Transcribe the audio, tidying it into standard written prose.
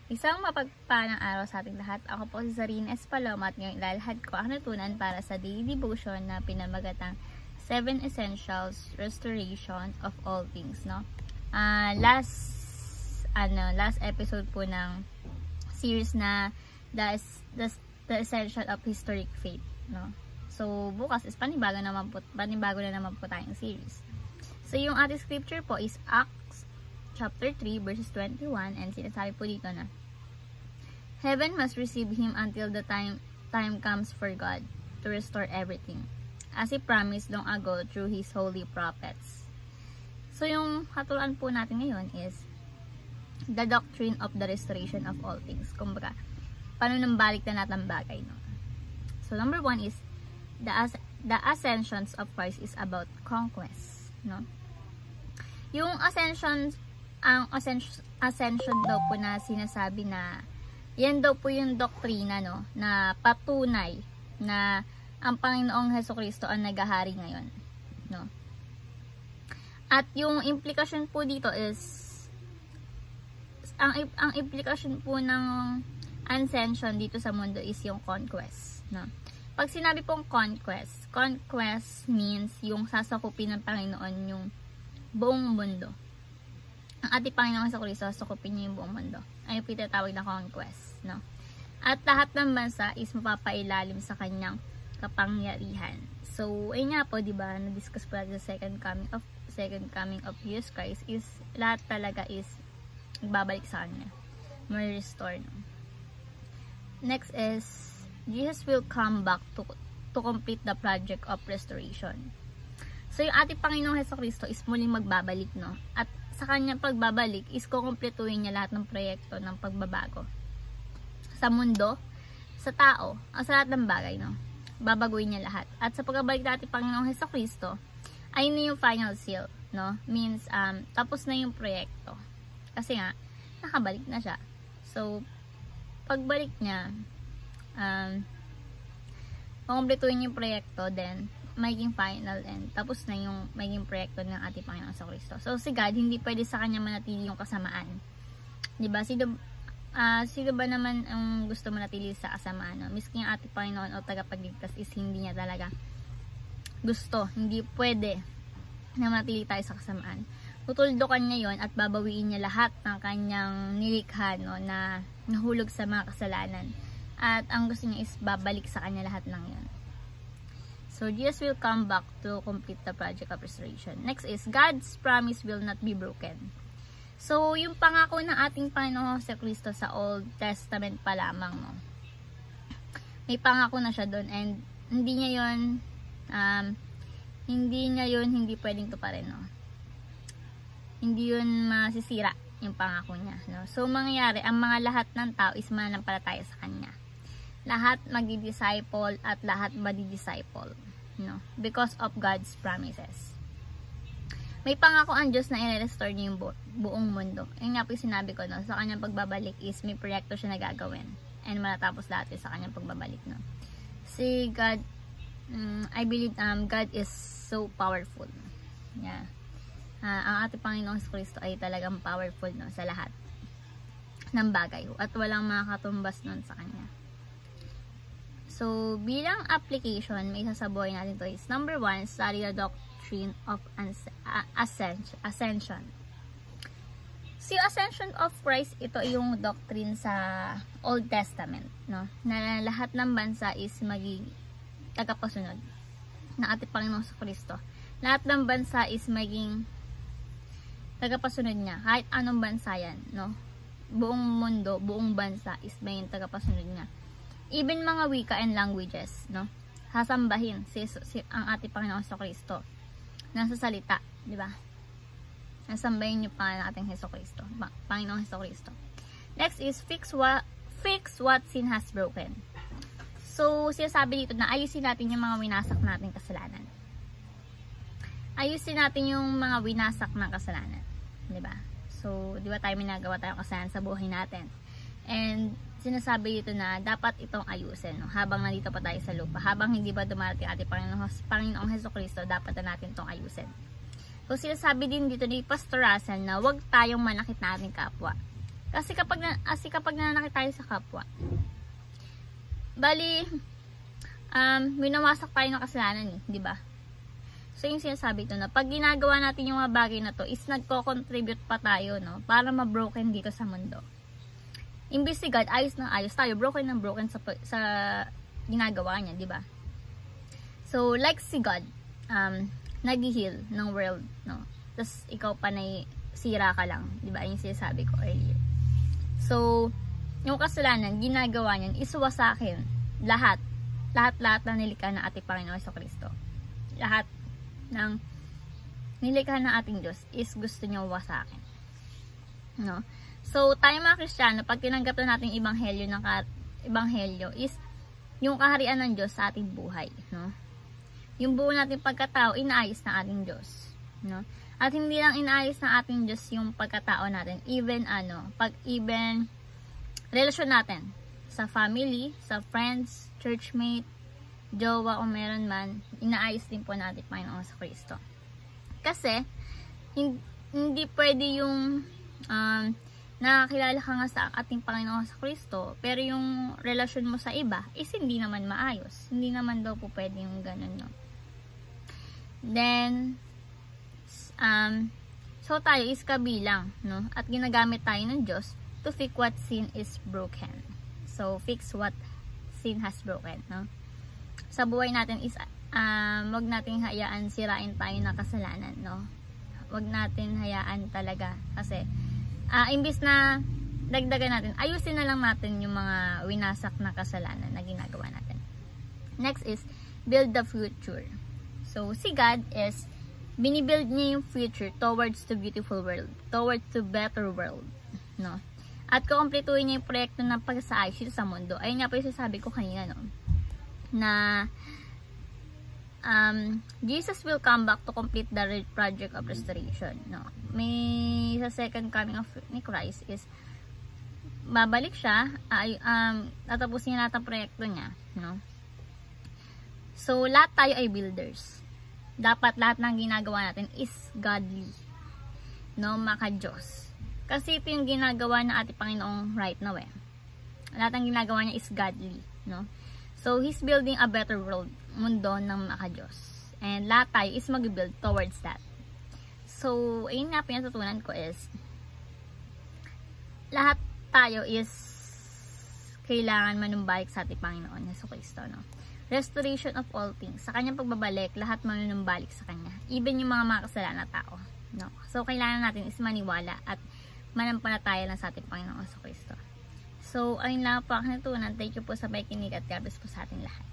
Isang mapagpalang araw sa ating lahat. Ako po si Zarine S. Paloma at ngayong ilalahad ko ang natutunan para sa daily devotion na pinamagatang 7 Essentials Restoration of All Things, no? Last episode po ng series na the Essential of Historic Faith, no? So bukas is panibago na naman po tayong series. So yung ating scripture po is Acts chapter 3 verses 21, and sinasabi po dito na heaven must receive him until the time comes for God to restore everything, as He promised long ago through His holy prophets. So yung hatulan po natin ngayon is the doctrine of the restoration of all things. Kumbaga, paano nang balik na natin bagay, no? So number 1 is the ascensions of Christ is about conquest, no? Yung ascension daw po na sinasabi na yan daw po yung doktrina, no, na patunay na ang Panginoong Hesukristo ang naghahari ngayon, no? At yung implication po dito is ang implication po ng ascension dito sa mundo is yung conquest, no? Pag sinabi pong conquest means yung sasakupin ng Panginoon yung buong mundo. Ang ating Panginoong Hesukristo, sakupin niya yung buong mundo. Ay yung pinatawag na conquest, no? At lahat ng bansa is mapapailalim sa kanyang kapangyarihan. So, ayun nga po, diba, na-discuss po natin sa second coming of Jesus Christ is lahat talaga is babalik sa kanya. May restore, no? Next is Jesus will come back to complete the project of restoration. So, yung ating Panginoong Hesukristo is muling magbabalik, no? At sa kanyang pagbabalik is kukumpletuhin niya lahat ng proyekto ng pagbabago sa mundo, sa tao, sa lahat ng bagay, no? Babaguhin niya lahat. At sa pagbabalik natin Panginoong Hesukristo, ay na yung final seal, no? Means, tapos na yung proyekto. Kasi nga, nakabalik na siya. So, pagbalik niya, kukumpletuhin yung proyekto, then, magiging final end. Tapos na yung magiging proyekto ng ating Panginoong Hesukristo. So, si God, hindi pwede sa kanya manatili yung kasamaan. Diba? Sino ba naman ang gusto manatili sa kasamaan? No? Miski yung ating Panginoon o tagapagligtas is hindi niya talaga gusto. Hindi pwede na manatili tayo sa kasamaan. Tutuldukan niya yon at babawiin niya lahat ng kanyang nilikha, no, na nahulog sa mga kasalanan. At ang gusto niya is babalik sa kanya lahat ng yon. So, Jesus will come back to complete the project of restoration. Next is, God's promise will not be broken. So, yung pangako ng ating Panginoong Hesukristo sa Old Testament pa lamang, no? May pangako na siya doon, and hindi niya yun hindi pwedeng tuparin, no? Hindi yun masisira yung pangako niya, no? So, mangyayari, ang mga lahat ng tao is mananampalataya sa Kanya. Lahat magi-disciple at lahat madi-disciple, no? Because of God's promises. May pangako ang Diyos na i-restore niya yung buong mundo. Yung nga po yung sinabi ko, no? Sa kanyang pagbabalik is may proyekto siya na gagawin. And matatapos lahat sa kanyang pagbabalik, no? Si God, I believe God is so powerful. Yeah. Ang ating Panginoong Hesukristo ay talagang powerful, no? Sa lahat ng bagay. At walang makakatumbas nun sa Kanya. So, bilang application, may sasabuhay natin to is number 1, study the doctrine of ascension. So, yung ascension of Christ, ito yung doctrine sa Old Testament, no? Na lahat ng bansa is maging tagapasunod ng ating Panginoong Hesukristo. Lahat ng bansa is maging tagapasunod niya. Kahit anong bansa yan, no? Buong mundo, buong bansa is maging tagapasunod niya. Even mga wika and languages, no? Sasambahin ang ating Panginoong Hesukristo. Nasa salita, di ba? Nasambahin niyo pa ang ating Panginoong Hesukristo. Next is fix what sin has broken. So, sinasabi dito na ayusin natin yung mga winasak nating kasalanan. Ayusin natin yung mga winasak ng kasalanan, di ba? So, di ba tayo minagawa tayong kasalanan sa buhay natin? And sinasabi dito na dapat itong ayusin, no? Habang nandito pa tayo sa lupa, habang hindi ba dumarating ating Panginoong Hesukristo, dapat na natin itong ayusin. So, sinasabi din dito ni Pastor Russell na huwag tayong manakit na ating kapwa. Kasi kapag nananakit tayo sa kapwa, bali, winawasak tayo ng kasalanan eh, di ba? So, yung sinasabi ito na, pag ginagawa natin yung mga bagay na to, is nagko-contribute pa tayo, no? Para ma-broken dito sa mundo. Imbis si God, ayos ng ayos tayo, broken ng broken sa ginagawa niya, di ba? So, like si God, nag-heal ng world, no? Tapos, ikaw pa na sira ka lang, di ba? Yung sinasabi ko earlier. So, yung kasalanan, ginagawa niyan, iswasakin lahat na nilikha ng ating Panginoon Jesucristo. Lahat ng nilikha ng ating Diyos is gusto niyo wasakin. No? So, tayo mga Kristiyano, pag tinanggap na natin ebanghelyo is yung kaharian ng Diyos sa ating buhay. No? Yung buo nating pagkatao, inaayos ng ating Diyos. No? At hindi lang inaayos ng ating Diyos yung pagkatao natin. Even relasyon natin sa family, sa friends, churchmate, jowa o meron man, inaayos din po natin Panginoon sa Kristo. Kasi, hindi pwede yung nakakilala ka nga sa ating Panginoon sa Kristo, pero yung relasyon mo sa iba is hindi naman maayos. Hindi naman daw po pwede yung ganun, no? Then, so tayo is kabilang, no? At ginagamit tayo ng Diyos to fix what sin is broken. So, fix what sin has broken, no? Sa buhay natin is wag nating hayaan sirain tayo ng kasalanan, no? Wag natin hayaan talaga kasi imbis na dagdagan natin, ayusin na lang natin yung mga winasak na kasalanan na ginagawa natin. Next is build the future. So si God is binibuild niya yung future towards the beautiful world, towards the better world, no? At kukumpletuhin niya yung proyekto ng pagsaayos sa mundo. Ayun nga po yung sasabi ko kanina, no? Na Jesus will come back to complete the project of restoration, no? May sa second coming of ni Christ is babalik siya, tatapusin niya lahat ng proyekto niya, no? So lahat tayo ay builders. Dapat lahat ng ginagawa natin is godly, no? Maka-Diyos. Kasi ito yung ginagawa ng ating Panginoong right now eh. Lahat ng ginagawa niya is godly, no? So, He's building a better world, mundo ng maka-Diyos. And lahat tayo is mag-build towards that. So, ayun nga pinatutunan ko is, lahat tayo is kailangan manumbalik sa ating Panginoon Jesucristo, no? Restoration of all things. Sa kanyang pagbabalik, lahat manunumbalik sa kanya. Even yung mga makasalanan na tao, no? So, kailangan natin is maniwala at manampalataya lang sa ating Panginoon Jesucristo. So, ayun lang po ang natutunan. Thank you po sa pakikinig at God bless po sa ating lahat.